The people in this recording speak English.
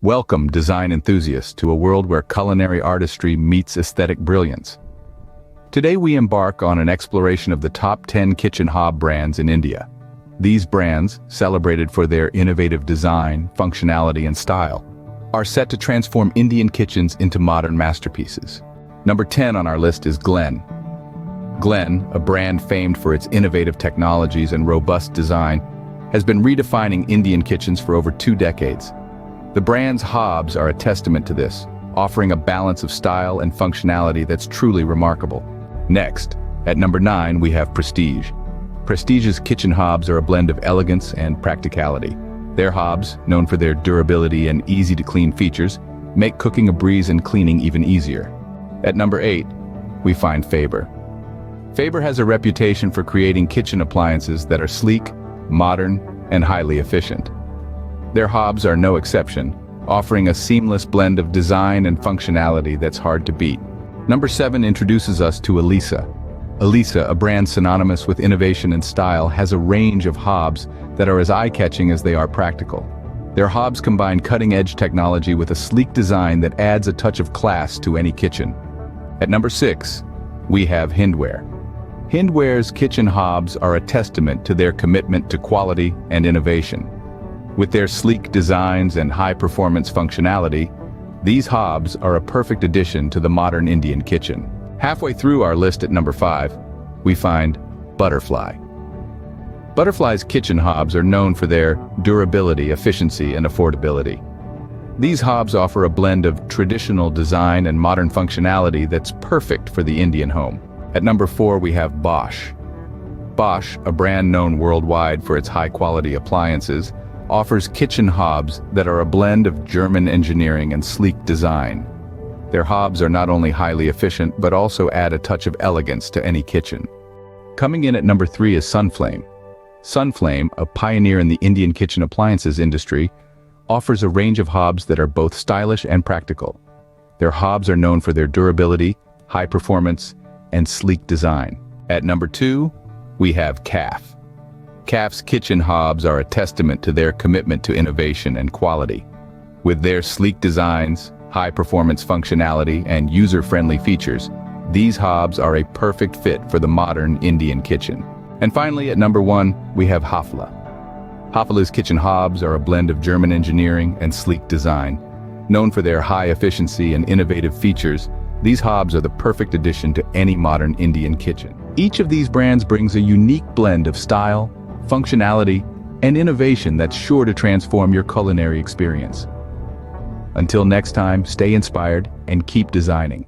Welcome, design enthusiasts, to a world where culinary artistry meets aesthetic brilliance. Today we embark on an exploration of the top 10 kitchen hob brands in India. These brands, celebrated for their innovative design, functionality, and style, are set to transform Indian kitchens into modern masterpieces. Number 10 on our list is Glen. Glen, a brand famed for its innovative technologies and robust design, has been redefining Indian kitchens for over 2 decades. The brand's hobs are a testament to this, offering a balance of style and functionality that's truly remarkable. Next, at number 9, we have Prestige. Prestige's kitchen hobs are a blend of elegance and practicality. Their hobs, known for their durability and easy-to-clean features, make cooking a breeze and cleaning even easier. At number 8, we find Faber. Faber has a reputation for creating kitchen appliances that are sleek, modern, and highly efficient. Their hobs are no exception, offering a seamless blend of design and functionality that's hard to beat. Number 7 introduces us to Elisa. Elisa, a brand synonymous with innovation and style, has a range of hobs that are as eye-catching as they are practical. Their hobs combine cutting-edge technology with a sleek design that adds a touch of class to any kitchen. At number 6, we have Hindware. Hindware's kitchen hobs are a testament to their commitment to quality and innovation. With their sleek designs and high-performance functionality, these hobs are a perfect addition to the modern Indian kitchen. Halfway through our list at number 5, we find Butterfly. Butterfly's kitchen hobs are known for their durability, efficiency, and affordability. These hobs offer a blend of traditional design and modern functionality that's perfect for the Indian home. At number 4, we have Bosch. Bosch, a brand known worldwide for its high-quality appliances, offers kitchen hobs that are a blend of German engineering and sleek design. Their hobs are not only highly efficient, but also add a touch of elegance to any kitchen. Coming in at number 3 is Sunflame. Sunflame, a pioneer in the Indian kitchen appliances industry, offers a range of hobs that are both stylish and practical. Their hobs are known for their durability, high performance, and sleek design. At number 2, we have CAF. CAF's kitchen hobs are a testament to their commitment to innovation and quality. With their sleek designs, high-performance functionality, and user-friendly features, these hobs are a perfect fit for the modern Indian kitchen. And finally, at number 1, we have Hafele. Hafele's kitchen hobs are a blend of German engineering and sleek design. Known for their high efficiency and innovative features, these hobs are the perfect addition to any modern Indian kitchen. Each of these brands brings a unique blend of style, functionality, and innovation that's sure to transform your culinary experience. Until next time, stay inspired and keep designing.